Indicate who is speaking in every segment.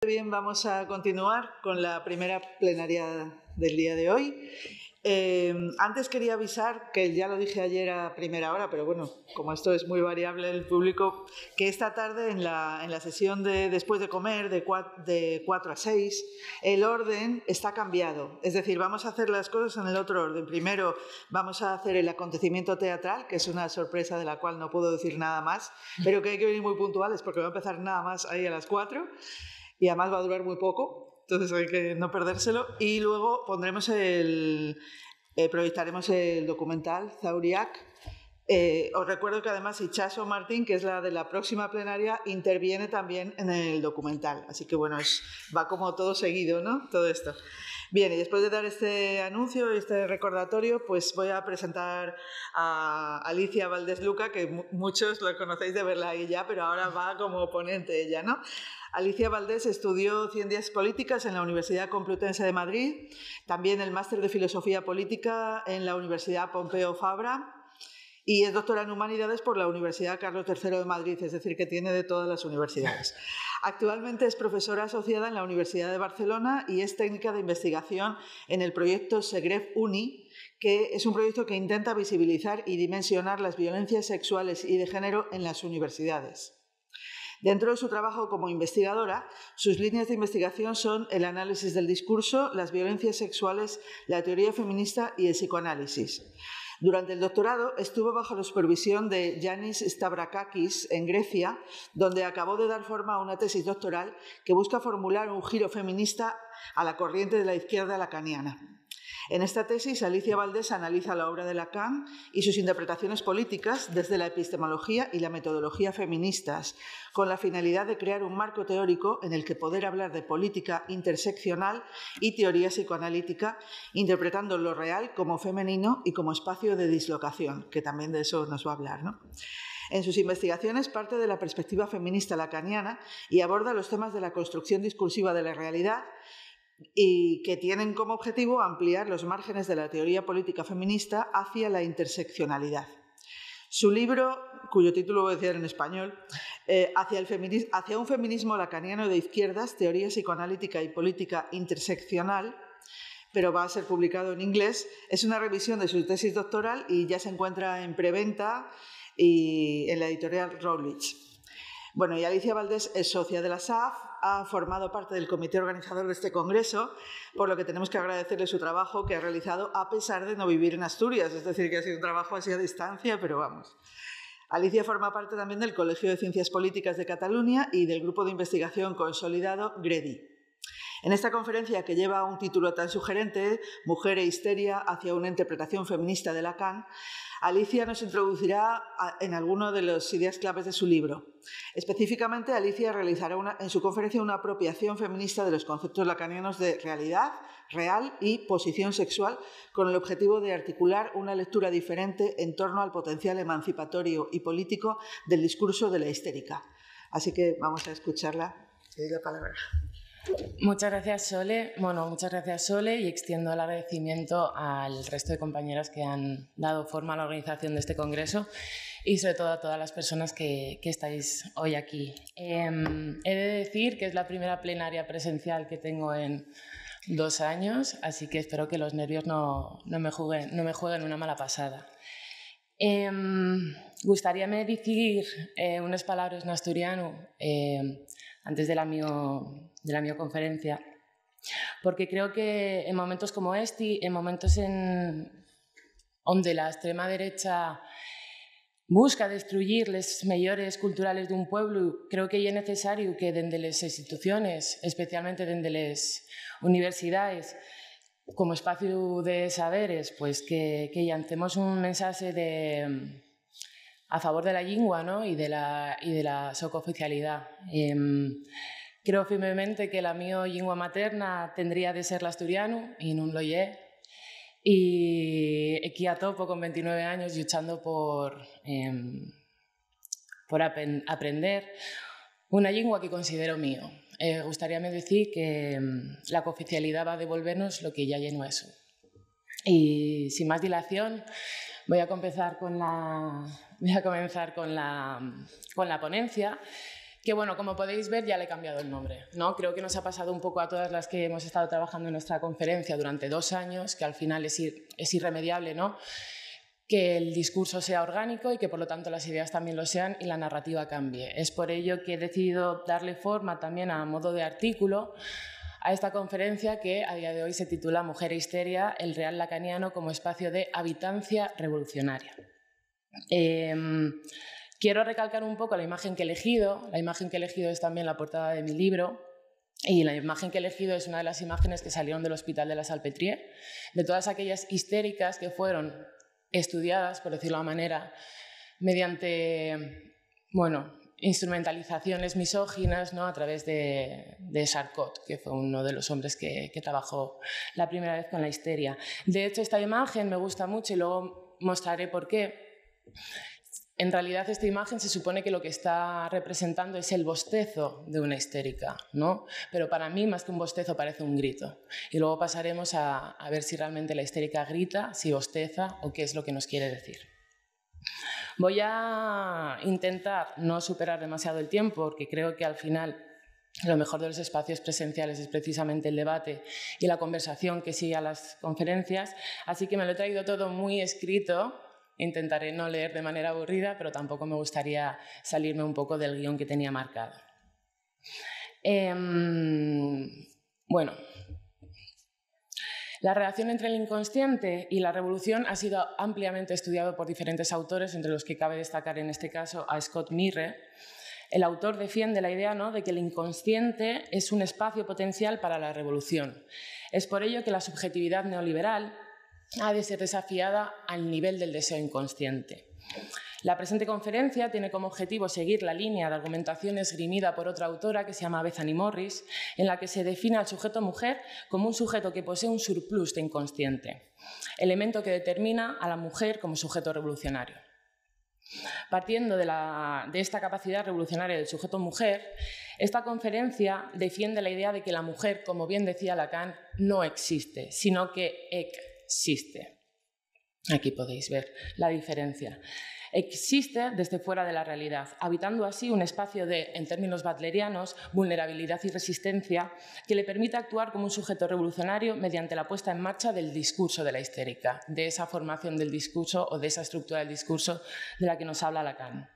Speaker 1: Bien, vamos a continuar con la primera plenaria del día de hoy. Antes quería avisar, que ya lo dije ayer a primera hora, pero bueno, como esto es muy variable el público, que esta tarde en la sesión de después de comer, de 4 a 6, el orden está cambiado. Es decir, vamos a hacer las cosas en el otro orden. Primero vamos a hacer el acontecimiento teatral, que es una sorpresa de la cual no puedo decir nada más, pero que hay que venir muy puntuales porque va a empezar nada más ahí a las 4. Y además va a durar muy poco, entonces hay que no perdérselo. Y luego proyectaremos el documental Zauriak. Os recuerdo que además Itxaso Martín, que es la de la próxima plenaria, interviene también en el documental. Así que bueno, va como todo seguido, ¿no? Todo esto. Bien, y después de dar este anuncio, este recordatorio, pues voy a presentar a Alicia Valdés Luca, que muchos la conocéis de verla ahí ya, pero ahora va como ponente ella, ¿no? Alicia Valdés estudió Ciencias Políticas en la Universidad Complutense de Madrid, también el máster de Filosofía Política en la Universidad Pompeu Fabra y es doctora en Humanidades por la Universidad Carlos III de Madrid, es decir, que tiene de todas las universidades. Actualmente es profesora asociada en la Universidad de Barcelona y es técnica de investigación en el proyecto Segref Uni, que es un proyecto que intenta visibilizar y dimensionar las violencias sexuales y de género en las universidades. Dentro de su trabajo como investigadora, sus líneas de investigación son el análisis del discurso, las violencias sexuales, la teoría feminista y el psicoanálisis. Durante el doctorado estuvo bajo la supervisión de Yanis Stavrakakis en Grecia, donde acabó de dar forma a una tesis doctoral que busca formular un giro feminista a la corriente de la izquierda lacaniana. En esta tesis, Alicia Valdés analiza la obra de Lacan y sus interpretaciones políticas desde la epistemología y la metodología feministas, con la finalidad de crear un marco teórico en el que poder hablar de política interseccional y teoría psicoanalítica, interpretando lo real como femenino y como espacio de dislocación, que también de eso nos va a hablar, ¿no? En sus investigaciones parte de la perspectiva feminista lacaniana y aborda los temas de la construcción discursiva de la realidad y que tienen como objetivo ampliar los márgenes de la teoría política feminista hacia la interseccionalidad. Su libro, cuyo título voy a decir en español, hacia un feminismo lacaniano de izquierdas, teoría psicoanalítica y política interseccional, pero va a ser publicado en inglés, es una revisión de su tesis doctoral y ya se encuentra en preventa y en la editorial Routledge. Bueno, y Alicia Valdés es socia de la SAF, ha formado parte del comité organizador de este congreso, por lo que tenemos que agradecerle su trabajo que ha realizado a pesar de no vivir en Asturias, es decir, que ha sido un trabajo así a distancia, pero vamos. Alicia forma parte también del Colegio de Ciencias Políticas de Cataluña y del grupo de investigación consolidado GREDI. En esta conferencia, que lleva un título tan sugerente, Mujer e histeria hacia una interpretación feminista de Lacan, Alicia nos introducirá en algunas de las ideas claves de su libro. Específicamente, Alicia realizará en su conferencia una apropiación feminista de los conceptos lacanianos de realidad, real y posición sexual, con el objetivo de articular una lectura diferente en torno al potencial emancipatorio y político del discurso de la histérica. Así que vamos a escucharla. Le doy la palabra.
Speaker 2: Muchas gracias, Sole, y extiendo el agradecimiento al resto de compañeras que han dado forma a la organización de este congreso y sobre todo a todas las personas que estáis hoy aquí. He de decir que es la primera plenaria presencial que tengo en 2 años, así que espero que los nervios no me jueguen una mala pasada. Gustaríame decir unas palabras en asturiano antes de la mía conferencia, porque creo que en momentos como este, en momentos en donde la extrema derecha busca destruir les mellores culturales d'un pueblo, creo que é necesario que dende les instituciones, especialmente dende les universidades, como espacio de saberes, pues que llancemos un mensaje a favor de la lingua, ¿no? y de la socoficialidad. Creo firmemente que la mía lingua materna tendría de ser l'asturiano y non lo é. Y aquí a topo con 29 años luchando por aprender una lingua que considero mío. Gustaríame decir que la cooficialidad va a devolvernos lo que ya lleno eso. Y sin más dilación, voy a comenzar con la ponencia, que bueno, como podéis ver ya le he cambiado el nombre, ¿no? Creo que nos ha pasado un poco a todas las que hemos estado trabajando en nuestra conferencia durante 2 años, que al final es irremediable, ¿no? Que el discurso sea orgánico y que por lo tanto las ideas también lo sean y la narrativa cambie. Es por ello que he decidido darle forma también a modo de artículo a esta conferencia que a día de hoy se titula Mujer e Histeria, el real lacaniano como espacio de habitancia revolucionaria. Quiero recalcar un poco la imagen que he elegido. La imagen que he elegido es también la portada de mi libro. Y la imagen que he elegido es una de las imágenes que salieron del Hospital de la Salpêtrière, de todas aquellas histéricas que fueron estudiadas, por decirlo de una manera, mediante, bueno, instrumentalizaciones misóginas, ¿no? A través de Charcot, que fue uno de los hombres que trabajó la primera vez con la histeria. De hecho, esta imagen me gusta mucho y luego mostraré por qué. En realidad, esta imagen se supone que lo que está representando es el bostezo de una histérica, ¿no? Pero para mí, más que un bostezo, parece un grito. Y luego pasaremos a ver si realmente la histérica grita, si bosteza o qué es lo que nos quiere decir. Voy a intentar no superar demasiado el tiempo, porque creo que al final lo mejor de los espacios presenciales es precisamente el debate y la conversación que sigue a las conferencias, así que me lo he traído todo muy escrito. Intentaré no leer de manera aburrida, pero tampoco me gustaría salirme un poco del guión que tenía marcado. Bueno, la relación entre el inconsciente y la revolución ha sido ampliamente estudiado por diferentes autores, entre los que cabe destacar en este caso a Scott Mirre. El autor defiende la idea, ¿no?, de que el inconsciente es un espacio potencial para la revolución. Es por ello que la subjetividad neoliberal ha de ser desafiada al nivel del deseo inconsciente. La presente conferencia tiene como objetivo seguir la línea de argumentación esgrimida por otra autora que se llama Bethany Morris, en la que se define al sujeto mujer como un sujeto que posee un surplus de inconsciente, elemento que determina a la mujer como sujeto revolucionario. Partiendo de esta capacidad revolucionaria del sujeto mujer, esta conferencia defiende la idea de que la mujer, como bien decía Lacan, no existe, sino que existe. Aquí podéis ver la diferencia. Existe desde fuera de la realidad, habitando así un espacio de, en términos butlerianos, vulnerabilidad y resistencia que le permite actuar como un sujeto revolucionario mediante la puesta en marcha del discurso de la histérica, de esa formación del discurso o de esa estructura del discurso de la que nos habla Lacan.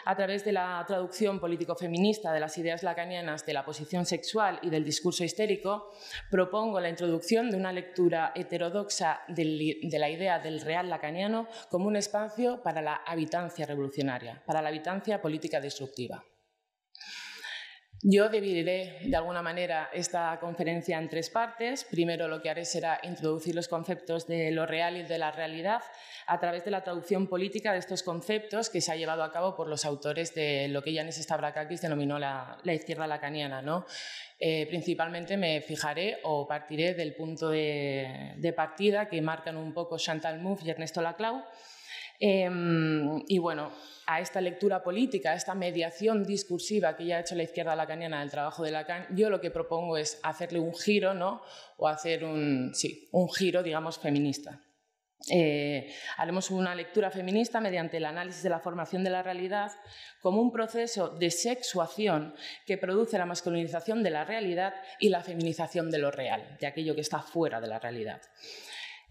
Speaker 2: A través de la traducción político-feminista de las ideas lacanianas de la posición sexual y del discurso histérico, propongo la introducción de una lectura heterodoxa de la idea del real lacaniano como un espacio para la habitancia revolucionaria, para la habitancia política disruptiva. Yo dividiré de alguna manera esta conferencia en 3 partes. Primero lo que haré será introducir los conceptos de lo real y de la realidad a través de la traducción política de estos conceptos que se ha llevado a cabo por los autores de lo que Yanis Stavrakakis denominó la izquierda lacaniana, ¿no? Principalmente me fijaré o partiré del punto de partida que marcan un poco Chantal Mouffe y Ernesto Laclau. Y bueno, a esta lectura política, a esta mediación discursiva que ya ha hecho la izquierda lacaniana del trabajo de Lacan, yo lo que propongo es hacerle un giro, ¿no? O hacer un giro, digamos, feminista. Haremos una lectura feminista mediante el análisis de la formación de la realidad como un proceso de sexuación que produce la masculinización de la realidad y la feminización de lo real, de aquello que está fuera de la realidad.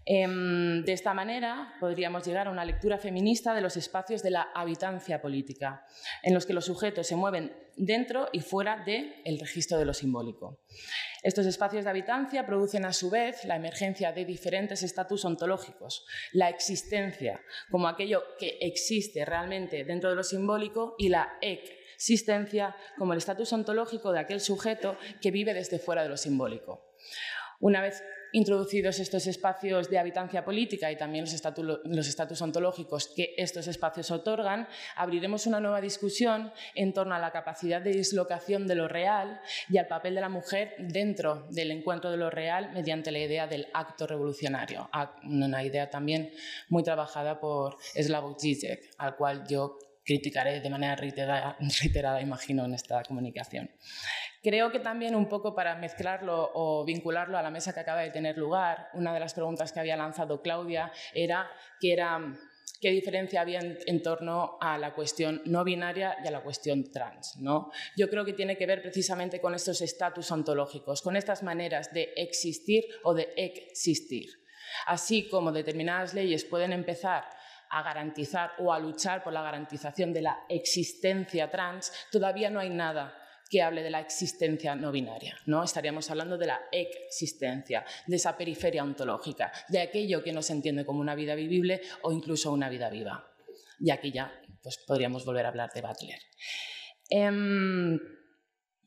Speaker 2: De esta manera podríamos llegar a una lectura feminista de los espacios de la habitancia política, en los que los sujetos se mueven dentro y fuera del registro de lo simbólico. Estos espacios de habitancia producen a su vez la emergencia de diferentes estatus ontológicos, la existencia como aquello que existe realmente dentro de lo simbólico y la existencia como el estatus ontológico de aquel sujeto que vive desde fuera de lo simbólico. Una vez introducidos estos espacios de habitancia política y también los estatus ontológicos que estos espacios otorgan, abriremos una nueva discusión en torno a la capacidad de dislocación de lo real y al papel de la mujer dentro del encuentro de lo real mediante la idea del acto revolucionario, una idea también muy trabajada por Slavoj Žižek, al cual yo criticaré de manera reiterada, imagino, en esta comunicación. Creo que también un poco para mezclarlo o vincularlo a la mesa que acaba de tener lugar, una de las preguntas que había lanzado Claudia era qué era qué diferencia había en torno a la cuestión no binaria y a la cuestión trans, ¿no? Yo creo que tiene que ver precisamente con estos estatus ontológicos, con estas maneras de existir o de existir. Así como determinadas leyes pueden empezar a garantizar o a luchar por la garantización de la existencia trans, todavía no hay nada que hable de la existencia no binaria, ¿no? Estaríamos hablando de la existencia, de esa periferia ontológica, de aquello que no se entiende como una vida vivible o incluso una vida viva. Y aquí ya pues, podríamos volver a hablar de Butler.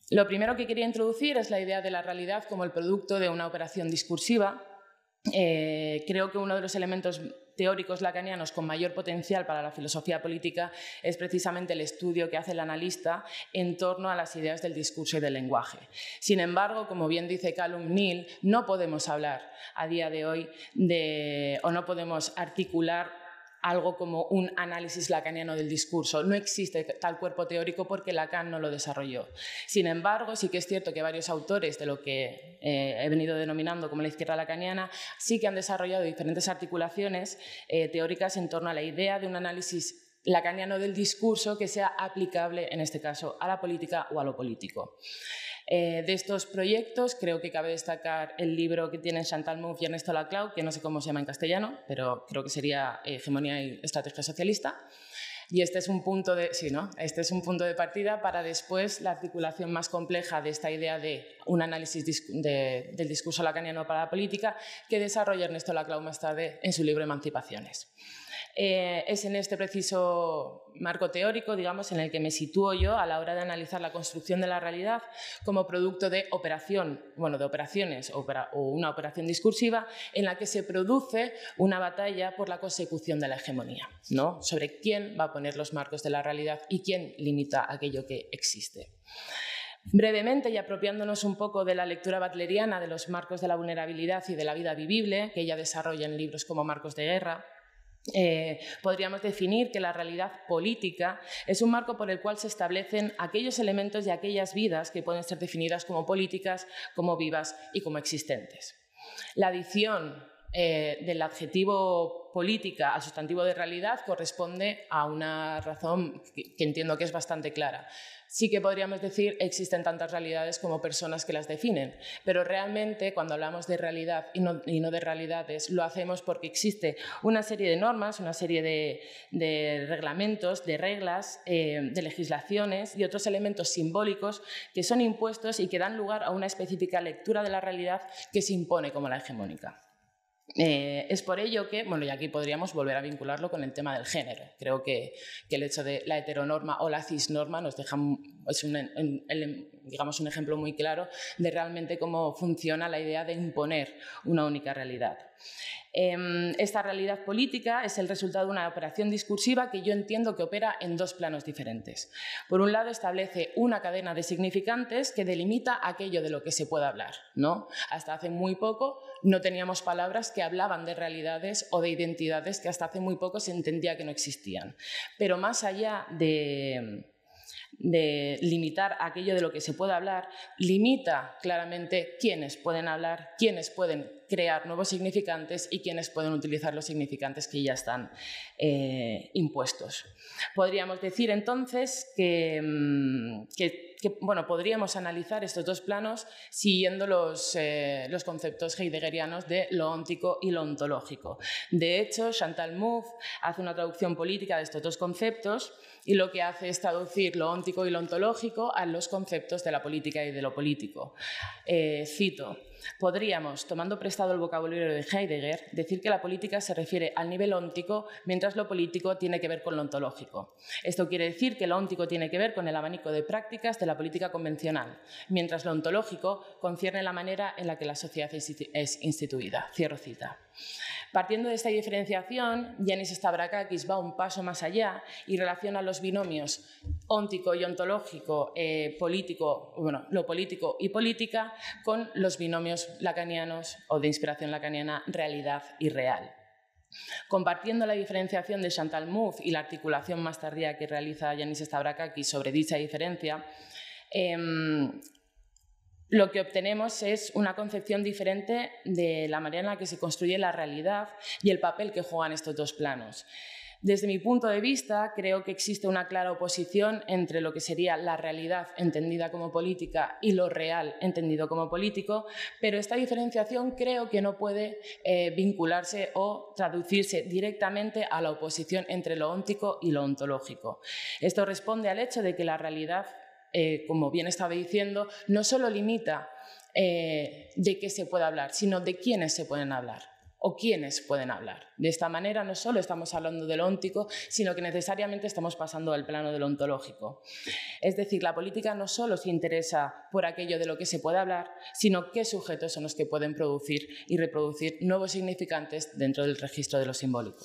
Speaker 2: Lo primero que quería introducir es la idea de la realidad como el producto de una operación discursiva. Creo que uno de los elementos teóricos lacanianos con mayor potencial para la filosofía política es precisamente el estudio que hace el analista en torno a las ideas del discurso y del lenguaje. Sin embargo, como bien dice Callum Neal, no podemos hablar a día de hoy o no podemos articular algo como un análisis lacaniano del discurso. No existe tal cuerpo teórico porque Lacan no lo desarrolló. Sin embargo, sí que es cierto que varios autores de lo que he venido denominando como la izquierda lacaniana sí que han desarrollado diferentes articulaciones teóricas en torno a la idea de un análisis lacaniano del discurso que sea aplicable, en este caso, a la política o a lo político. De estos proyectos creo que cabe destacar el libro que tienen Chantal Mouffe y Ernesto Laclau, que no sé cómo se llama en castellano, pero creo que sería Hegemonía y Estrategia Socialista. Y este es un punto de, sí, ¿no? Este es un punto de partida para después la articulación más compleja de esta idea de un análisis del discurso lacaniano para la política que desarrolla Ernesto Laclau más tarde en su libro Emancipaciones. Es en este preciso marco teórico, digamos, en el que me sitúo yo a la hora de analizar la construcción de la realidad como producto de operaciones o una operación discursiva en la que se produce una batalla por la consecución de la hegemonía, ¿no? Sobre quién va a poner los marcos de la realidad y quién limita aquello que existe. Brevemente, y apropiándonos un poco de la lectura butleriana de los marcos de la vulnerabilidad y de la vida vivible, que ella desarrolla en libros como Marcos de Guerra, podríamos definir que la realidad política es un marco por el cual se establecen aquellos elementos y aquellas vidas que pueden ser definidas como políticas, como vivas y como existentes. La adición del adjetivo política al sustantivo de realidad corresponde a una razón que entiendo que es bastante clara. Sí que podríamos decir existen tantas realidades como personas que las definen, pero realmente cuando hablamos de realidad y no de realidades lo hacemos porque existe una serie de normas, una serie de reglamentos, de reglas, de legislaciones y otros elementos simbólicos que son impuestos y que dan lugar a una específica lectura de la realidad que se impone como la hegemónica. Es por ello que, bueno, y aquí podríamos volver a vincularlo con el tema del género. Creo que el hecho de la heteronorma o la cisnorma nos deja digamos, un ejemplo muy claro de realmente cómo funciona la idea de imponer una única realidad. Esta realidad política es el resultado de una operación discursiva que yo entiendo que opera en dos planos diferentes. Por un lado, establece una cadena de significantes que delimita aquello de lo que se puede hablar, ¿no? Hasta hace muy poco no teníamos palabras que hablaban de realidades o de identidades que hasta hace muy poco se entendía que no existían. Pero más allá de limitar aquello de lo que se puede hablar, limita claramente quiénes pueden hablar, quiénes pueden crear nuevos significantes y quiénes pueden utilizar los significantes que ya están impuestos. Podríamos decir entonces que podríamos analizar estos dos planos siguiendo los conceptos heideggerianos de lo óntico y lo ontológico. De hecho, Chantal Mouffe hace una traducción política de estos dos conceptos y lo que hace es traducir lo óntico y lo ontológico a los conceptos de la política y de lo político. Cito: podríamos, tomando prestado el vocabulario de Heidegger, decir que la política se refiere al nivel óntico, mientras lo político tiene que ver con lo ontológico. Esto quiere decir que lo óntico tiene que ver con el abanico de prácticas de la política convencional, mientras lo ontológico concierne la manera en la que la sociedad es instituida. Cierro cita. Partiendo de esta diferenciación, Yanis Stavrakakis va un paso más allá y relaciona los binomios óntico y ontológico, lo político y política, con los binomios lacanianos o de inspiración lacaniana realidad y real. Compartiendo la diferenciación de Chantal Mouffe y la articulación más tardía que realiza Yanis Stavrakakis sobre dicha diferencia, lo que obtenemos es una concepción diferente de la manera en la que se construye la realidad y el papel que juegan estos dos planos. Desde mi punto de vista, creo que existe una clara oposición entre lo que sería la realidad entendida como política y lo real entendido como político, pero esta diferenciación creo que no puede vincularse o traducirse directamente a la oposición entre lo óntico y lo ontológico. Esto responde al hecho de que la realidad, como bien estaba diciendo, no solo limita de qué se puede hablar, sino de quiénes se pueden hablar o quiénes pueden hablar. De esta manera no solo estamos hablando de lo óntico, sino que necesariamente estamos pasando al plano de lo ontológico. Es decir, la política no solo se interesa por aquello de lo que se puede hablar, sino qué sujetos son los que pueden producir y reproducir nuevos significantes dentro del registro de lo simbólico.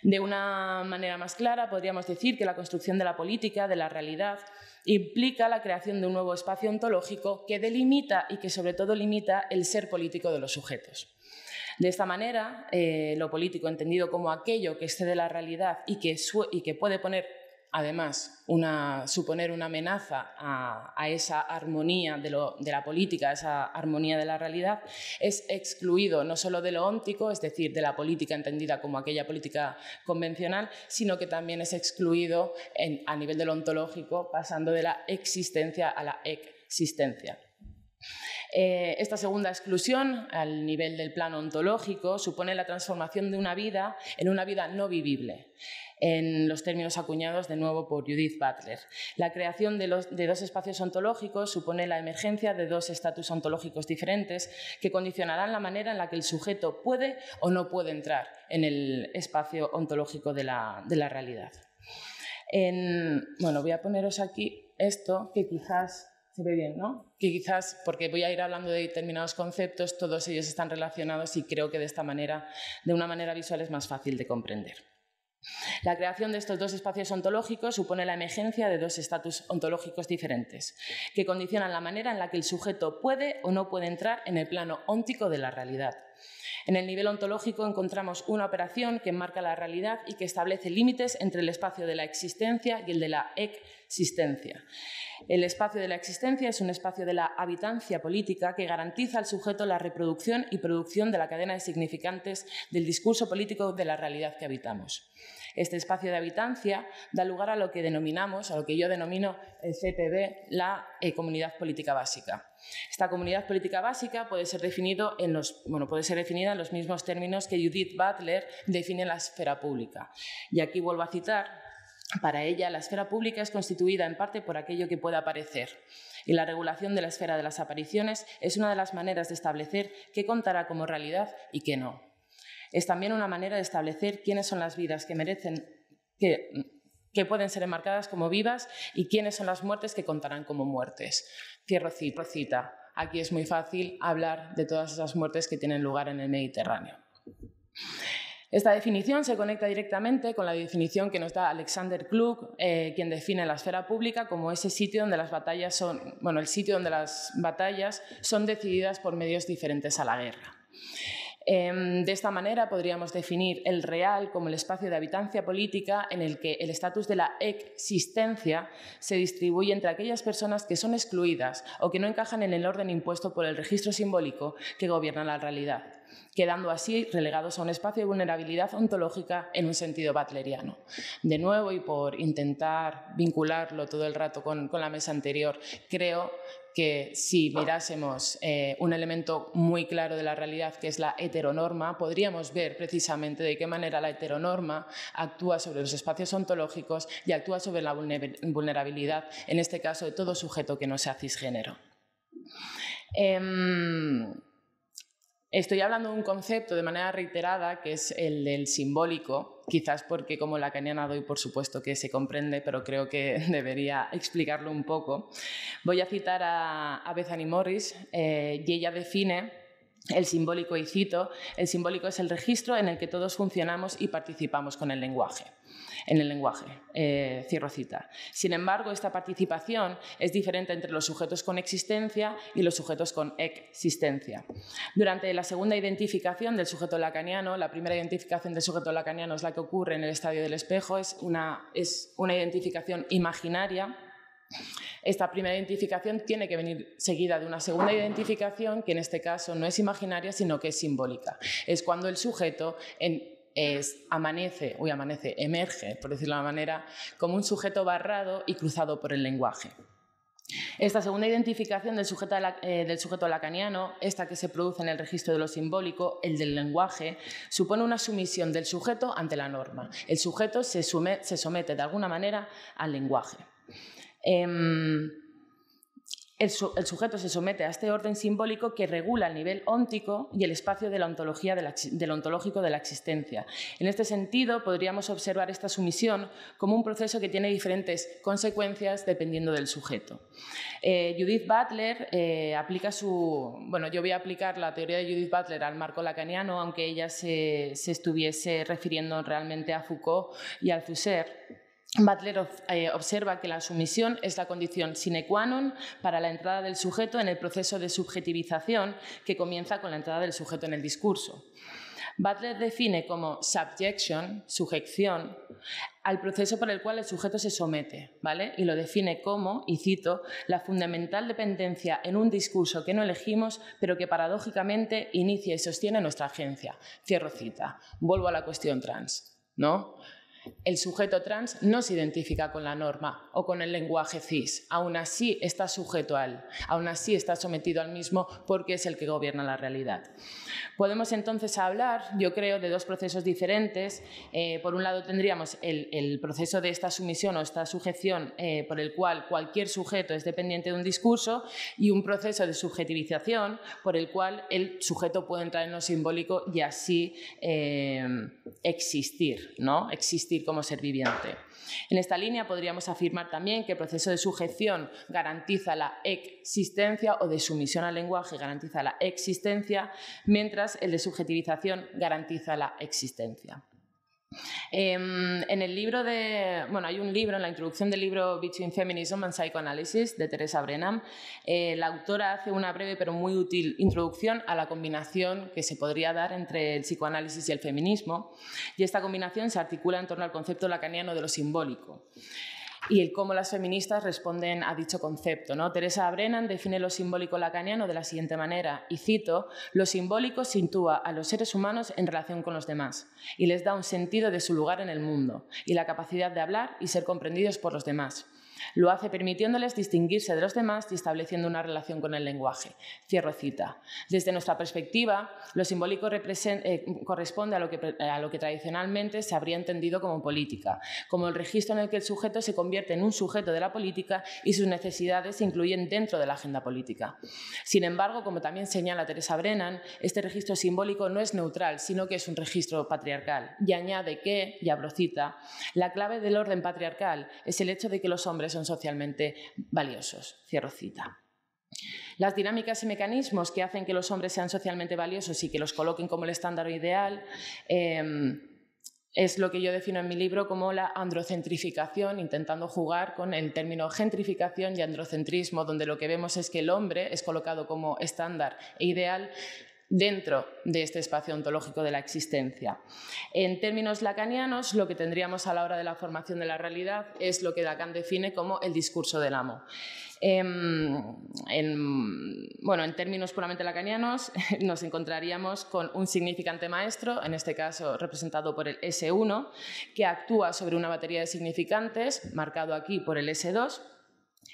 Speaker 2: De una manera más clara, podríamos decir que la construcción de la política, de la realidad, implica la creación de un nuevo espacio ontológico que delimita y que sobre todo limita el ser político de los sujetos. De esta manera, lo político entendido como aquello que excede la realidad y que puede poner, además, suponer una amenaza a esa armonía de la política, a esa armonía de la realidad, es excluido no solo de lo óntico, es decir, de la política entendida como aquella política convencional, sino que también es excluido a nivel de lo ontológico, pasando de la existencia a la existencia. Esta segunda exclusión, al nivel del plano ontológico, supone la transformación de una vida en una vida no vivible, en los términos acuñados de nuevo por Judith Butler. La creación de dos espacios ontológicos supone la emergencia de dos estatus ontológicos diferentes que condicionarán la manera en la que el sujeto puede o no puede entrar en el espacio ontológico de la realidad. Bueno, voy a poneros aquí esto que quizás... Se ve bien, ¿no? Que quizás, porque voy a ir hablando de determinados conceptos, todos ellos están relacionados y creo que de una manera visual es más fácil de comprender. La creación de estos dos espacios ontológicos supone la emergencia de dos estatus ontológicos diferentes, que condicionan la manera en la que el sujeto puede o no puede entrar en el plano óntico de la realidad. En el nivel ontológico encontramos una operación que enmarca la realidad y que establece límites entre el espacio de la existencia y el de la existencia. El espacio de la existencia es un espacio de la habitancia política que garantiza al sujeto la reproducción y producción de la cadena de significantes del discurso político de la realidad que habitamos. Este espacio de habitancia da lugar a lo que yo denomino el CPB, la comunidad política básica. Esta comunidad política básica puede ser definida en los mismos términos que Judith Butler define la esfera pública. Y aquí vuelvo a citar, para ella la esfera pública es constituida en parte por aquello que puede aparecer. Y la regulación de la esfera de las apariciones es una de las maneras de establecer qué contará como realidad y qué no. Es también una manera de establecer quiénes son las vidas que merecen, que pueden ser enmarcadas como vivas y quiénes son las muertes que contarán como muertes. Cierro cita. Aquí es muy fácil hablar de todas esas muertes que tienen lugar en el Mediterráneo. Esta definición se conecta directamente con la definición que nos da Alexander Klug, quien define la esfera pública como ese sitio donde las batallas son decididas por medios diferentes a la guerra. De esta manera podríamos definir el real como el espacio de habitancia política en el que el estatus de la existencia se distribuye entre aquellas personas que son excluidas o que no encajan en el orden impuesto por el registro simbólico que gobierna la realidad, quedando así relegados a un espacio de vulnerabilidad ontológica en un sentido butleriano. De nuevo, y por intentar vincularlo todo el rato con la mesa anterior, creo que si mirásemos un elemento muy claro de la realidad, que es la heteronorma, podríamos ver precisamente de qué manera la heteronorma actúa sobre los espacios ontológicos y actúa sobre la vulnerabilidad, en este caso de todo sujeto que no sea cisgénero. Estoy hablando de un concepto de manera reiterada, que es el del simbólico, quizás porque como lacaniana doy por supuesto que se comprende, pero creo que debería explicarlo un poco. Voy a citar a Bethany Morris y ella define el simbólico, y cito: el simbólico es el registro en el que todos funcionamos y participamos con el lenguaje. En el lenguaje, cierro cita. Sin embargo, esta participación es diferente entre los sujetos con existencia y los sujetos con existencia. Durante la segunda identificación del sujeto lacaniano, la primera identificación del sujeto lacaniano es la que ocurre en el estadio del espejo, es una identificación imaginaria. Esta primera identificación tiene que venir seguida de una segunda identificación que en este caso no es imaginaria, sino que es simbólica. Es cuando el sujeto emerge, por decirlo de una manera, como un sujeto barrado y cruzado por el lenguaje. Esta segunda identificación del sujeto lacaniano, esta que se produce en el registro de lo simbólico, el del lenguaje, supone una sumisión del sujeto ante la norma. El sujeto se somete de alguna manera al lenguaje. El sujeto se somete a este orden simbólico que regula el nivel óntico y el espacio de la ontología del ontológico de la existencia. En este sentido, podríamos observar esta sumisión como un proceso que tiene diferentes consecuencias dependiendo del sujeto. Judith Butler aplica yo voy a aplicar la teoría de Judith Butler al marco lacaniano, aunque ella se estuviese refiriendo realmente a Foucault y a Althusser. Butler observa que la sumisión es la condición sine qua non para la entrada del sujeto en el proceso de subjetivización que comienza con la entrada del sujeto en el discurso. Butler define como subjection, sujeción, al proceso por el cual el sujeto se somete, ¿vale? Y lo define como, y cito, la fundamental dependencia en un discurso que no elegimos, pero que paradójicamente inicia y sostiene nuestra agencia. Cierro cita. Vuelvo a la cuestión trans, ¿no? El sujeto trans no se identifica con la norma o con el lenguaje cis, aún así está sujeto a él, aún así está sometido al mismo porque es el que gobierna la realidad. Podemos entonces hablar, yo creo, de dos procesos diferentes. Por un lado tendríamos el proceso de esta sumisión o esta sujeción por el cual cualquier sujeto es dependiente de un discurso y un proceso de subjetivización por el cual el sujeto puede entrar en lo simbólico y así existir, ¿no? Existir como ser viviente. En esta línea podríamos afirmar también que el proceso de sujeción garantiza la existencia o de sumisión al lenguaje garantiza la existencia, mientras el de subjetivización garantiza la existencia. En el libro hay un libro, en la introducción del libro Between Feminism and Psychoanalysis de Teresa Brennan, la autora hace una breve pero muy útil introducción a la combinación que se podría dar entre el psicoanálisis y el feminismo, y esta combinación se articula en torno al concepto lacaniano de lo simbólico y el cómo las feministas responden a dicho concepto, ¿no? Teresa Brennan define lo simbólico lacaniano de la siguiente manera, y cito, lo simbólico sitúa a los seres humanos en relación con los demás y les da un sentido de su lugar en el mundo y la capacidad de hablar y ser comprendidos por los demás. Lo hace permitiéndoles distinguirse de los demás y estableciendo una relación con el lenguaje. Cierro cita. Desde nuestra perspectiva, lo simbólico corresponde a lo que tradicionalmente se habría entendido como política, como el registro en el que el sujeto se convierte en un sujeto de la política y sus necesidades se incluyen dentro de la agenda política. Sin embargo, como también señala Teresa Brennan, este registro simbólico no es neutral, sino que es un registro patriarcal. Y añade que, y abro cita, la clave del orden patriarcal es el hecho de que los hombres son socialmente valiosos. Cierro cita. Las dinámicas y mecanismos que hacen que los hombres sean socialmente valiosos y que los coloquen como el estándar ideal es lo que yo defino en mi libro como la androcentrificación, intentando jugar con el término gentrificación y androcentrismo, donde lo que vemos es que el hombre es colocado como estándar e ideal dentro de este espacio ontológico de la existencia. En términos lacanianos, lo que tendríamos a la hora de la formación de la realidad es lo que Lacan define como el discurso del amo. En términos puramente lacanianos, nos encontraríamos con un significante maestro, en este caso representado por el S1, que actúa sobre una batería de significantes, marcado aquí por el S2,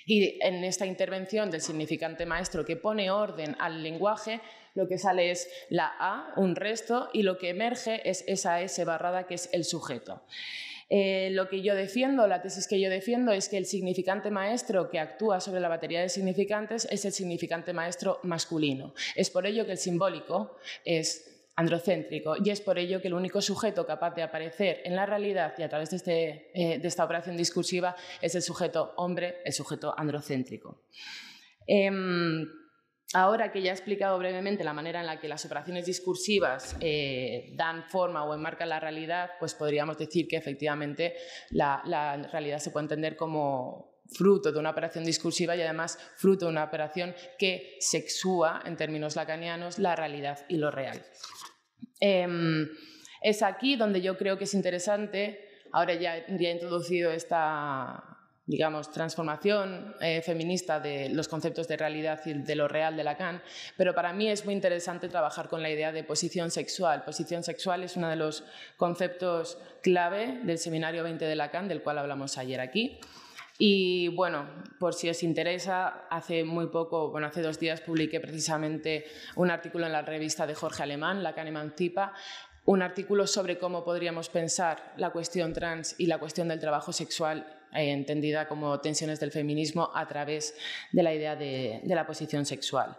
Speaker 2: y en esta intervención del significante maestro que pone orden al lenguaje, lo que sale es la A, un resto, y lo que emerge es esa S barrada que es el sujeto. Lo que yo defiendo, la tesis que yo defiendo es que el significante maestro que actúa sobre la batería de significantes es el significante maestro masculino. Es por ello que el simbólico es androcéntrico y es por ello que el único sujeto capaz de aparecer en la realidad y a través de esta operación discursiva es el sujeto hombre, el sujeto androcéntrico. Ahora que ya he explicado brevemente la manera en la que las operaciones discursivas dan forma o enmarcan la realidad, pues podríamos decir que efectivamente la realidad se puede entender como fruto de una operación discursiva y además fruto de una operación que sexúa, en términos lacanianos, la realidad y lo real. Es aquí donde yo creo que es interesante, ahora ya he introducido esta digamos, transformación feminista de los conceptos de realidad y de lo real de Lacan, pero para mí es muy interesante trabajar con la idea de posición sexual. Posición sexual es uno de los conceptos clave del Seminario 20 de Lacan, del cual hablamos ayer aquí. Y bueno, por si os interesa, hace muy poco, bueno, hace 2 días publiqué precisamente un artículo en la revista de Jorge Alemán, Lacan emancipa, un artículo sobre cómo podríamos pensar la cuestión trans y la cuestión del trabajo sexual entendida como tensiones del feminismo a través de la idea de la posición sexual.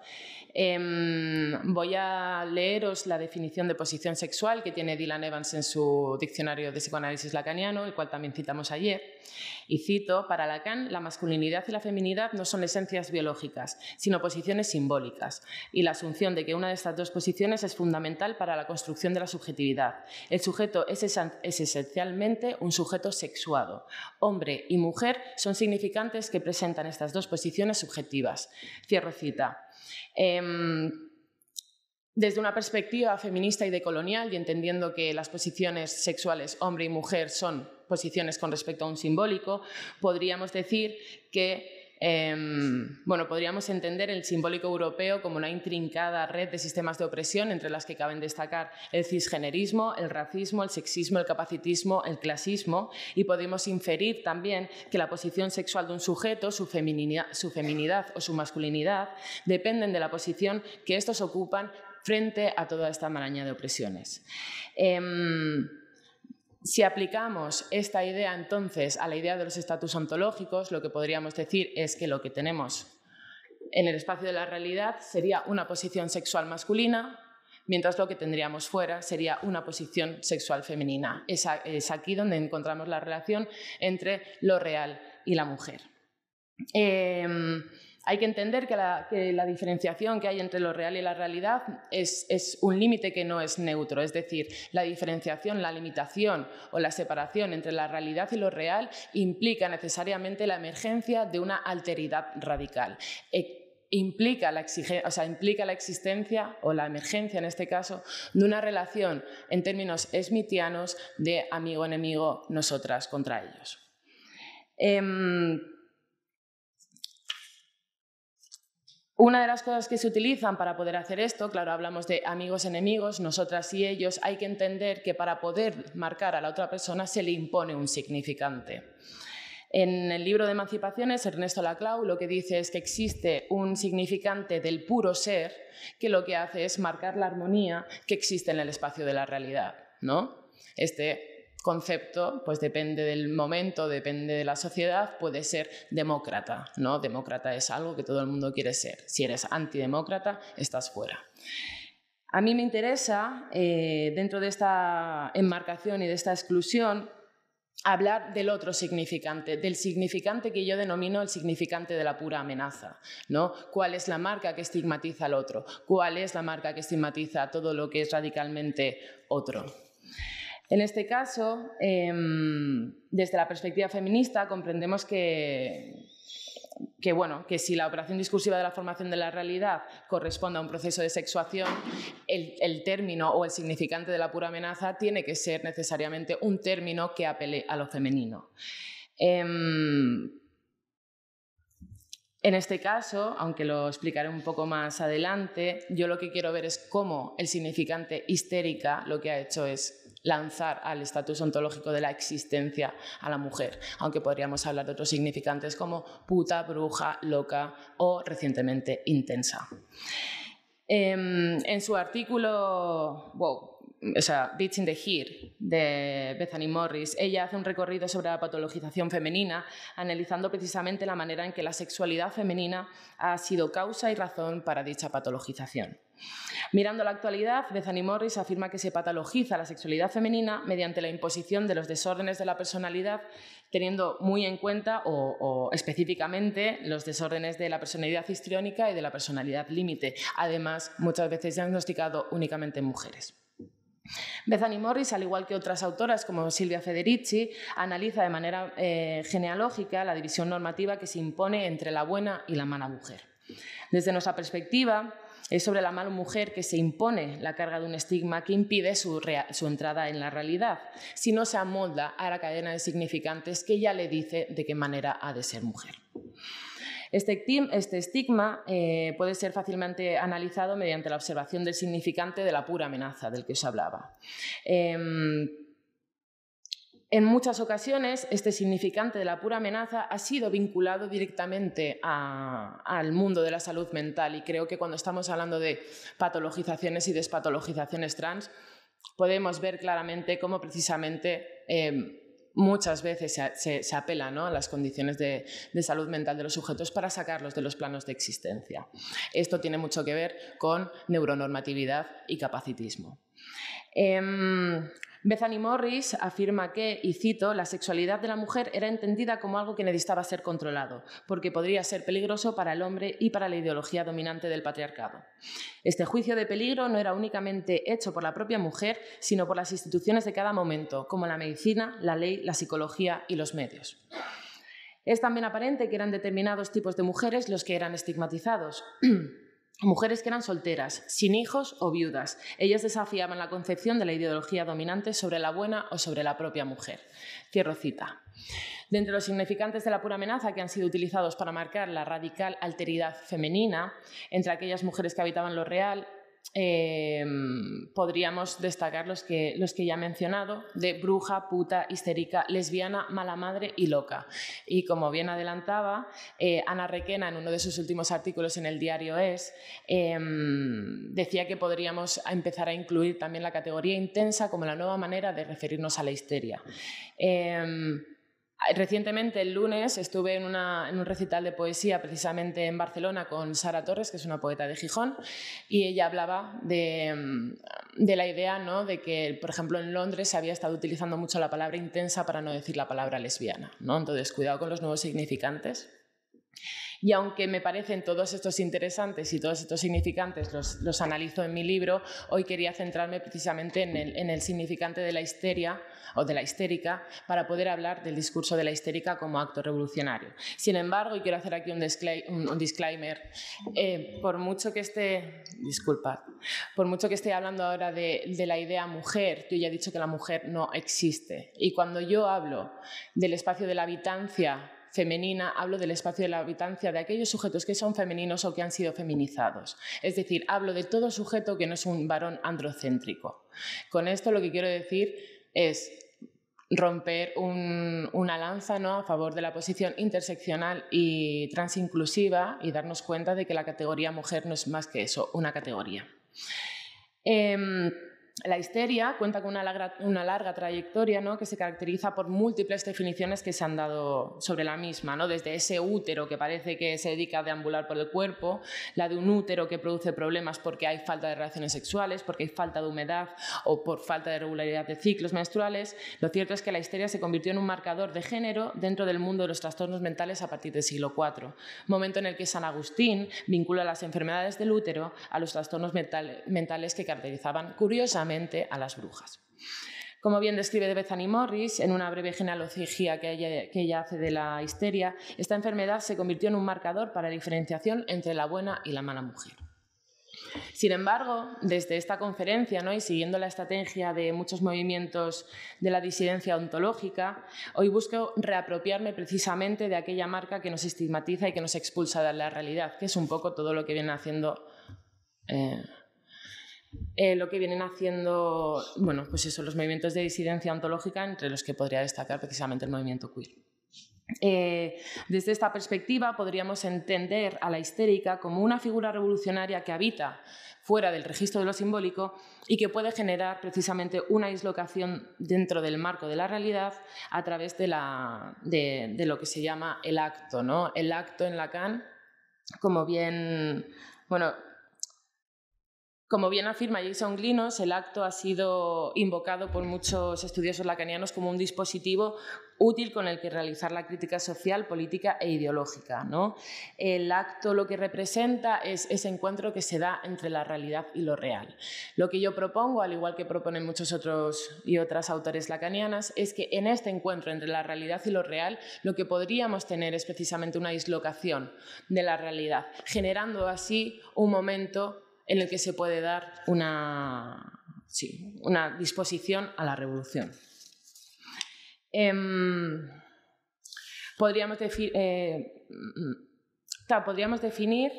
Speaker 2: Voy a leeros la definición de posición sexual que tiene Dylan Evans en su diccionario de psicoanálisis lacaniano, el cual también citamos ayer. Y cito, para Lacan, la masculinidad y la feminidad no son esencias biológicas, sino posiciones simbólicas, y la asunción de que una de estas 2 posiciones es fundamental para la construcción de la subjetividad. El sujeto es esencialmente un sujeto sexuado. Hombre y mujer son significantes que presentan estas 2 posiciones subjetivas. Cierro cita. Desde una perspectiva feminista y decolonial, y entendiendo que las posiciones sexuales hombre y mujer son posiciones con respecto a un simbólico, podríamos decir que podríamos entender el simbólico europeo como una intrincada red de sistemas de opresión entre las que caben destacar el cisgenerismo, el racismo, el sexismo, el capacitismo, el clasismo, y podemos inferir también que la posición sexual de un sujeto, su feminidad o su masculinidad, dependen de la posición que estos ocupan frente a toda esta maraña de opresiones. Si aplicamos esta idea entonces a la idea de los estatus ontológicos, lo que podríamos decir es que lo que tenemos en el espacio de la realidad sería una posición sexual masculina, mientras lo que tendríamos fuera sería una posición sexual femenina. Es aquí donde encontramos la relación entre lo real y la mujer. Hay que entender que la diferenciación que hay entre lo real y la realidad es un límite que no es neutro, es decir, la diferenciación, la limitación o la separación entre la realidad y lo real implica necesariamente la emergencia de una alteridad radical. Implica la existencia o la emergencia, en este caso, de una relación en términos smithianos de amigo-enemigo, nosotras contra ellos. Una de las cosas que se utilizan para poder hacer esto, claro, hablamos de amigos-enemigos, nosotras y ellos, hay que entender que para poder marcar a la otra persona se le impone un significante. En el libro de Emancipaciones, Ernesto Laclau lo que dice es que existe un significante del puro ser que lo que hace es marcar la armonía que existe en el espacio de la realidad, ¿no? Este concepto, pues depende del momento, depende de la sociedad, puede ser demócrata, ¿no? Demócrata es algo que todo el mundo quiere ser. Si eres antidemócrata, estás fuera. A mí me interesa, dentro de esta enmarcación y de esta exclusión, hablar del otro significante, del significante que yo denomino el significante de la pura amenaza, ¿no? ¿Cuál es la marca que estigmatiza al otro? ¿Cuál es la marca que estigmatiza todo lo que es radicalmente otro? En este caso, desde la perspectiva feminista, comprendemos que si la operación discursiva de la formación de la realidad corresponde a un proceso de sexuación, el término o el significante de la pura amenaza tiene que ser necesariamente un término que apele a lo femenino. En este caso, aunque lo explicaré un poco más adelante, yo lo que quiero ver es cómo el significante histérica lo que ha hecho es lanzar al estatus ontológico de la existencia a la mujer, aunque podríamos hablar de otros significantes como puta, bruja, loca o recientemente intensa. En su artículo Bitch in the Heat de Bethany Morris, ella hace un recorrido sobre la patologización femenina, analizando precisamente la manera en que la sexualidad femenina ha sido causa y razón para dicha patologización. Mirando la actualidad, Bethany Morris afirma que se patologiza la sexualidad femenina mediante la imposición de los desórdenes de la personalidad, teniendo muy en cuenta o específicamente los desórdenes de la personalidad histriónica y de la personalidad límite, además muchas veces diagnosticado únicamente en mujeres. Bethany Morris, al igual que otras autoras como Silvia Federici, analiza de manera genealógica la división normativa que se impone entre la buena y la mala mujer. Desde nuestra perspectiva, es sobre la mala mujer que se impone la carga de un estigma que impide su entrada en la realidad, si no se amolda a la cadena de significantes que ya le dice de qué manera ha de ser mujer. Este estigma puede ser fácilmente analizado mediante la observación del significante de la pura amenaza del que os hablaba. En muchas ocasiones, este significante de la pura amenaza ha sido vinculado directamente al mundo de la salud mental, y creo que cuando estamos hablando de patologizaciones y despatologizaciones trans, podemos ver claramente cómo precisamente muchas veces se apela, ¿no?, a las condiciones de salud mental de los sujetos para sacarlos de los planos de existencia. Esto tiene mucho que ver con neuronormatividad y capacitismo. Bethany Morris afirma que, y cito, la sexualidad de la mujer era entendida como algo que necesitaba ser controlado, porque podría ser peligroso para el hombre y para la ideología dominante del patriarcado. Este juicio de peligro no era únicamente hecho por la propia mujer, sino por las instituciones de cada momento, como la medicina, la ley, la psicología y los medios. Es también aparente que eran determinados tipos de mujeres los que eran estigmatizados. Mujeres que eran solteras, sin hijos o viudas. Ellas desafiaban la concepción de la ideología dominante sobre la buena o sobre la propia mujer. Cierro cita. De entre los significantes de la pura amenaza que han sido utilizados para marcar la radical alteridad femenina entre aquellas mujeres que habitaban lo real, podríamos destacar los que ya he mencionado, de bruja, puta, histérica, lesbiana, mala madre y loca. Y como bien adelantaba, Ana Requena, en uno de sus últimos artículos en el diario Es, decía que podríamos empezar a incluir también la categoría intensa como la nueva manera de referirnos a la histeria. Recientemente, el lunes, estuve en un recital de poesía precisamente en Barcelona con Sara Torres, que es una poeta de Gijón, y ella hablaba de la idea, ¿no?, de que, por ejemplo, en Londres se había estado utilizando mucho la palabra intensa para no decir la palabra lesbiana, ¿no? Entonces, cuidado con los nuevos significantes. Y aunque me parecen todos estos interesantes y todos estos significantes los analizo en mi libro, hoy quería centrarme precisamente en el significante de la histeria o de la histérica para poder hablar del discurso de la histérica como acto revolucionario. Sin embargo, y quiero hacer aquí un disclaimer, por mucho que esté hablando ahora de la idea mujer, yo ya he dicho que la mujer no existe. Y cuando yo hablo del espacio de la habitancia femenina, hablo del espacio de la habitancia de aquellos sujetos que son femeninos o que han sido feminizados. Es decir, hablo de todo sujeto que no es un varón androcéntrico. Con esto lo que quiero decir es romper una lanza, ¿no?, a favor de la posición interseccional y transinclusiva y darnos cuenta de que la categoría mujer no es más que eso, una categoría. La histeria cuenta con una larga trayectoria, ¿no?, que se caracteriza por múltiples definiciones que se han dado sobre la misma, ¿no?, desde ese útero que parece que se dedica a deambular por el cuerpo, la de un útero que produce problemas porque hay falta de relaciones sexuales, porque hay falta de humedad o por falta de regularidad de ciclos menstruales. Lo cierto es que la histeria se convirtió en un marcador de género dentro del mundo de los trastornos mentales a partir del siglo IV, momento en el que San Agustín vincula las enfermedades del útero a los trastornos mentales que caracterizaban curiosamente a las brujas. Como bien describe Bethany Morris, en una breve genealogía que ella hace de la histeria, esta enfermedad se convirtió en un marcador para la diferenciación entre la buena y la mala mujer. Sin embargo, desde esta conferencia, ¿no?, y siguiendo la estrategia de muchos movimientos de la disidencia ontológica, hoy busco reapropiarme precisamente de aquella marca que nos estigmatiza y que nos expulsa de la realidad, que es un poco todo lo que vienen haciendo bueno, pues eso, los movimientos de disidencia ontológica, entre los que podría destacar precisamente el movimiento queer. Desde esta perspectiva podríamos entender a la histérica como una figura revolucionaria que habita fuera del registro de lo simbólico y que puede generar precisamente una dislocación dentro del marco de la realidad a través de lo que se llama el acto, ¿no? El acto en Lacan, como bien Como bien afirma Jason Glinos, el acto ha sido invocado por muchos estudiosos lacanianos como un dispositivo útil con el que realizar la crítica social, política e ideológica, ¿no? El acto lo que representa es ese encuentro que se da entre la realidad y lo real. Lo que yo propongo, al igual que proponen muchos otros y otras autores lacanianas, es que en este encuentro entre la realidad y lo real lo que podríamos tener es precisamente una dislocación de la realidad, generando así un momento en el que se puede dar una disposición a la revolución. Podríamos definir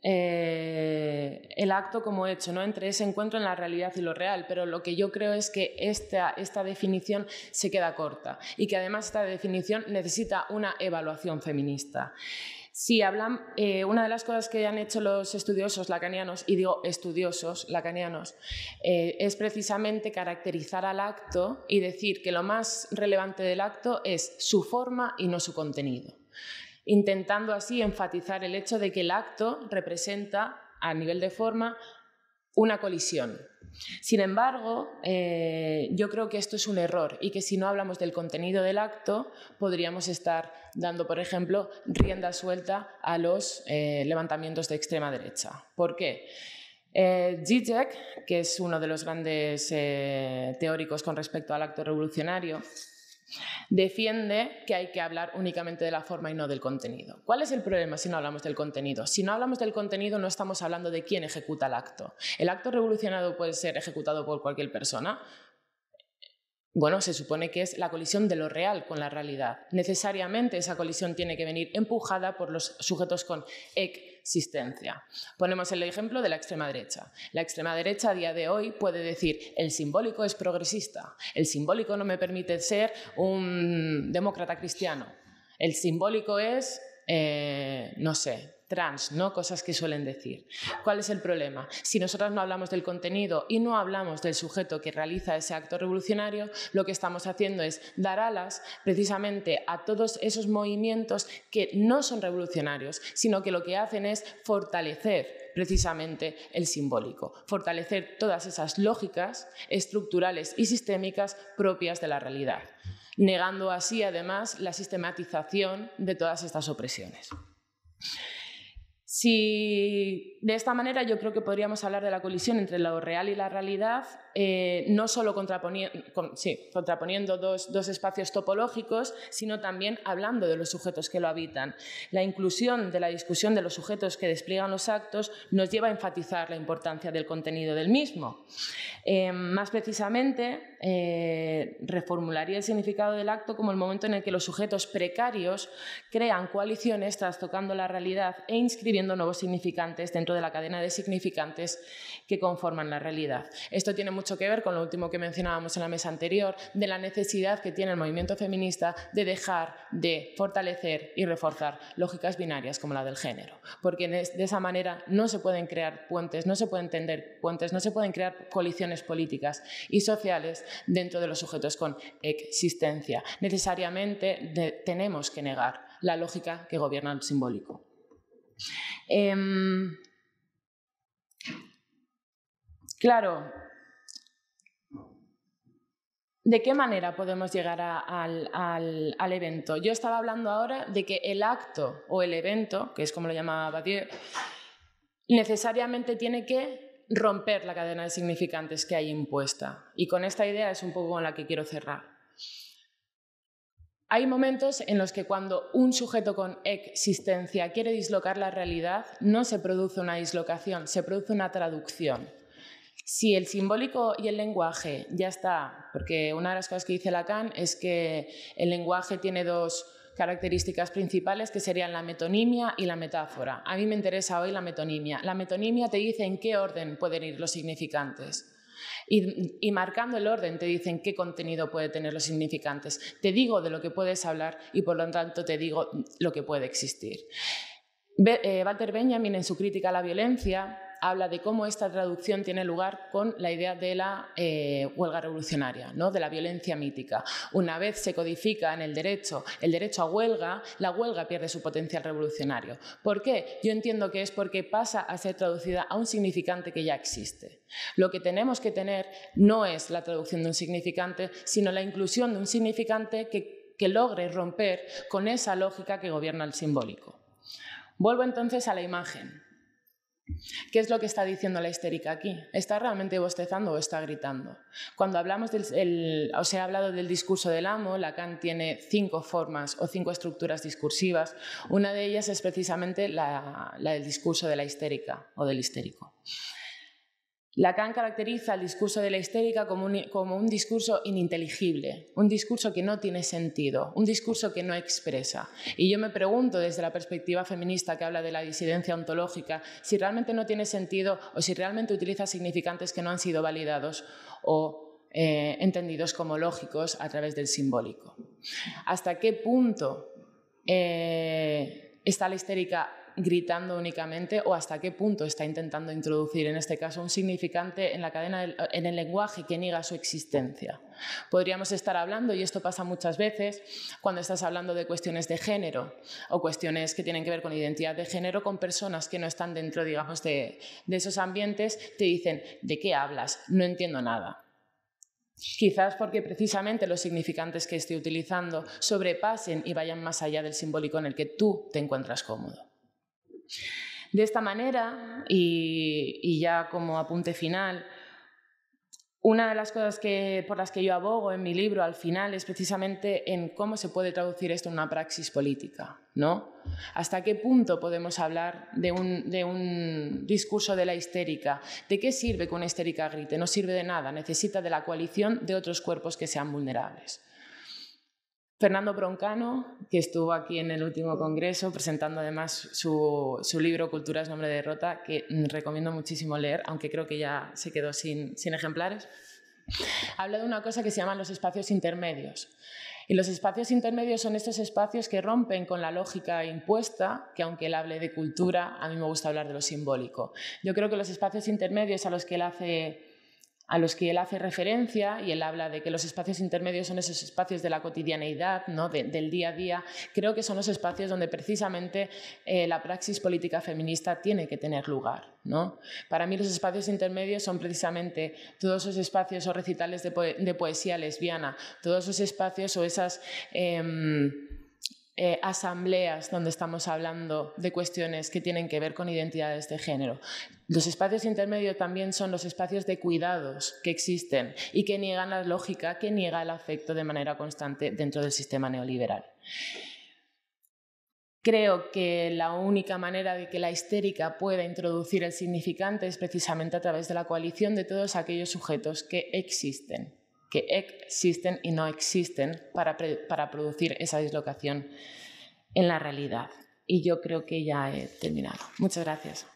Speaker 2: el acto como hecho, ¿no?, entre ese encuentro en la realidad y lo real, pero lo que yo creo es que esta definición se queda corta y que además esta definición necesita una evaluación feminista. Si hablan, una de las cosas que han hecho los estudiosos lacanianos, y digo estudiosos lacanianos, es precisamente caracterizar al acto y decir que lo más relevante del acto es su forma y no su contenido, intentando así enfatizar el hecho de que el acto representa, a nivel de forma, una colisión. Sin embargo, yo creo que esto es un error y que si no hablamos del contenido del acto podríamos estar dando, por ejemplo, rienda suelta a los levantamientos de extrema derecha. ¿Por qué? Zizek, que es uno de los grandes teóricos con respecto al acto revolucionario, defiende que hay que hablar únicamente de la forma y no del contenido. ¿Cuál es el problema si no hablamos del contenido? Si no hablamos del contenido no estamos hablando de quién ejecuta el acto. ¿El acto revolucionario puede ser ejecutado por cualquier persona? Bueno, se supone que es la colisión de lo real con la realidad. Necesariamente esa colisión tiene que venir empujada por los sujetos con existencia. Ponemos el ejemplo de la extrema derecha. La extrema derecha a día de hoy puede decir: el simbólico es progresista, el simbólico no me permite ser un demócrata cristiano, el simbólico es, no sé, trans, ¿no? Cosas que suelen decir. ¿Cuál es el problema? Si nosotros no hablamos del contenido y no hablamos del sujeto que realiza ese acto revolucionario, lo que estamos haciendo es dar alas precisamente a todos esos movimientos que no son revolucionarios, sino que lo que hacen es fortalecer precisamente el simbólico, fortalecer todas esas lógicas estructurales y sistémicas propias de la realidad, negando así además la sistematización de todas estas opresiones. Si de esta manera yo creo que podríamos hablar de la colisión entre lo real y la realidad, no solo contraponiendo dos espacios topológicos, sino también hablando de los sujetos que lo habitan. La inclusión de la discusión de los sujetos que despliegan los actos nos lleva a enfatizar la importancia del contenido del mismo. Más precisamente, reformularía el significado del acto como el momento en el que los sujetos precarios crean coaliciones trastocando la realidad e inscribiendo nuevos significantes dentro de la cadena de significantes que conforman la realidad. Esto tiene mucho que ver con lo último que mencionábamos en la mesa anterior, de la necesidad que tiene el movimiento feminista de dejar de fortalecer y reforzar lógicas binarias como la del género, porque de esa manera no se pueden crear puentes, no se pueden tender puentes, no se pueden crear coaliciones políticas y sociales dentro de los sujetos con existencia. Necesariamente tenemos que negar la lógica que gobierna el simbólico. Claro, ¿de qué manera podemos llegar al evento? Yo estaba hablando ahora de que el acto o el evento, que es como lo llamaba Badiou, necesariamente tiene que romper la cadena de significantes que hay impuesta. Y con esta idea es un poco con la que quiero cerrar. Hay momentos en los que cuando un sujeto con existencia quiere dislocar la realidad, no se produce una dislocación, se produce una traducción. Si el simbólico y el lenguaje ya está, porque una de las cosas que dice Lacan es que el lenguaje tiene dos características principales que serían la metonimia y la metáfora. A mí me interesa hoy la metonimia. La metonimia te dice en qué orden pueden ir los significantes. Y marcando el orden te dicen qué contenido puede tener los significantes. Te digo de lo que puedes hablar y por lo tanto te digo lo que puede existir. Walter Benjamin, en su crítica a la violencia, habla de cómo esta traducción tiene lugar con la idea de la huelga revolucionaria, ¿no? De la violencia mítica. Una vez se codifica en el derecho a huelga, la huelga pierde su potencial revolucionario. ¿Por qué? Yo entiendo que es porque pasa a ser traducida a un significante que ya existe. Lo que tenemos que tener no es la traducción de un significante, sino la inclusión de un significante que logre romper con esa lógica que gobierna el simbólico. Vuelvo entonces a la imagen. ¿Qué es lo que está diciendo la histérica aquí? ¿Está realmente bostezando o está gritando? Cuando hablamos os he hablado del discurso del amo, Lacan tiene 5 formas o 5 estructuras discursivas. Una de ellas es precisamente la del discurso de la histérica o del histérico. Lacan caracteriza el discurso de la histérica como un discurso ininteligible, un discurso que no tiene sentido, un discurso que no expresa. Y yo me pregunto, desde la perspectiva feminista que habla de la disidencia ontológica, si realmente no tiene sentido o si realmente utiliza significantes que no han sido validados o entendidos como lógicos a través del simbólico. ¿Hasta qué punto está la histérica gritando únicamente o hasta qué punto está intentando introducir, en este caso, un significante en la cadena en el lenguaje que niega su existencia? Podríamos estar hablando, y esto pasa muchas veces, cuando estás hablando de cuestiones de género o cuestiones que tienen que ver con identidad de género, con personas que no están dentro, digamos, de esos ambientes, te dicen, ¿de qué hablas? No entiendo nada. Quizás porque precisamente los significantes que estoy utilizando sobrepasen y vayan más allá del simbólico en el que tú te encuentras cómodo. De esta manera, y ya como apunte final, una de las cosas por las que yo abogo en mi libro al final es precisamente en cómo se puede traducir esto en una praxis política, ¿no? ¿Hasta qué punto podemos hablar de un discurso de la histérica? ¿De qué sirve que una histérica grite? No sirve de nada, necesita de la coalición de otros cuerpos que sean vulnerables. Fernando Broncano, que estuvo aquí en el último congreso presentando además su libro Cultura es nombre de derrota, que recomiendo muchísimo leer, aunque creo que ya se quedó sin ejemplares, habla de una cosa que se llaman los espacios intermedios. Y los espacios intermedios son estos espacios que rompen con la lógica impuesta, que aunque él hable de cultura, a mí me gusta hablar de lo simbólico. Yo creo que los espacios intermedios a los que él hace referencia, y él habla de que los espacios intermedios son esos espacios de la cotidianeidad, ¿no? del día a día, creo que son los espacios donde precisamente la praxis política feminista tiene que tener lugar, ¿no? Para mí los espacios intermedios son precisamente todos esos espacios o recitales de poesía lesbiana, todos esos espacios o esas asambleas donde estamos hablando de cuestiones que tienen que ver con identidades de género. Los espacios intermedios también son los espacios de cuidados que existen y que niegan la lógica, que niega el afecto de manera constante dentro del sistema neoliberal. Creo que la única manera de que la histérica pueda introducir el significante es precisamente a través de la coalición de todos aquellos sujetos que existen y no existen para producir esa dislocación en la realidad. Y yo creo que ya he terminado. Muchas gracias.